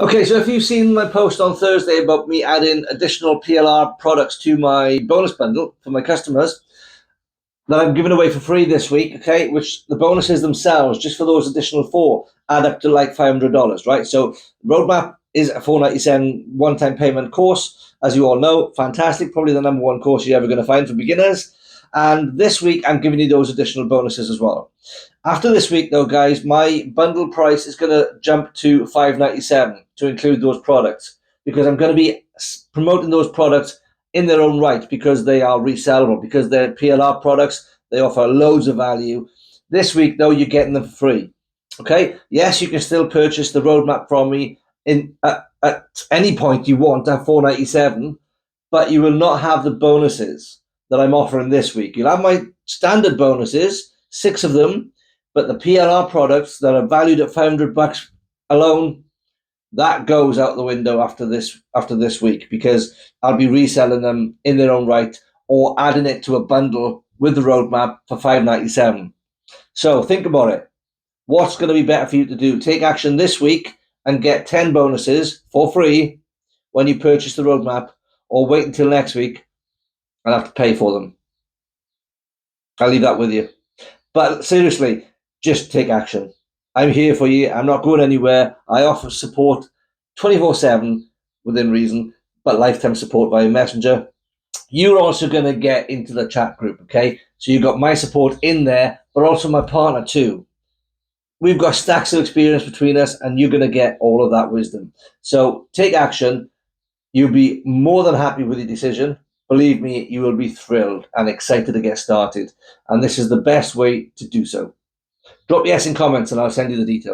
Okay, so if you've seen my post on Thursday about me adding additional PLR products to my bonus bundle for my customers that I'm giving away for free this week, okay, which the bonuses themselves, just for those additional four, add up to like $500, right? So Roadmap is a $497 one-time payment course, as you all know, fantastic, probably the number one course you're ever going to find for beginners. And this week, I'm giving you those additional bonuses as well. After this week, though, guys, my bundle price is going to jump to $597 to include those products, because I'm going to be promoting those products in their own right, because they are resellable, because they're PLR products. They offer loads of value. This week, though, you're getting them for free. Okay? Yes, you can still purchase the roadmap from me at any point you want at $497, but you will not have the bonuses that I'm offering this week. You'll have my standard bonuses, 6 of them, but the PLR products that are valued at $500 alone, that goes out the window after this week, because I'll be reselling them in their own right or adding it to a bundle with the roadmap for $597. So think about it. What's going to be better for you to do? Take action this week and get 10 bonuses for free when you purchase the roadmap, or wait until next week and have to pay for them. I'll leave that with you. But seriously, just take action. I'm here for you. I'm not going anywhere. I offer support 24/7 within reason, but lifetime support via Messenger. You're also going to get into the chat group, okay? So you've got my support in there, but also my partner too. We've got stacks of experience between us, and you're going to get all of that wisdom. So take action. You'll be more than happy with your decision. Believe me, you will be thrilled and excited to get started. And this is the best way to do so. Drop yes in comments and I'll send you the details.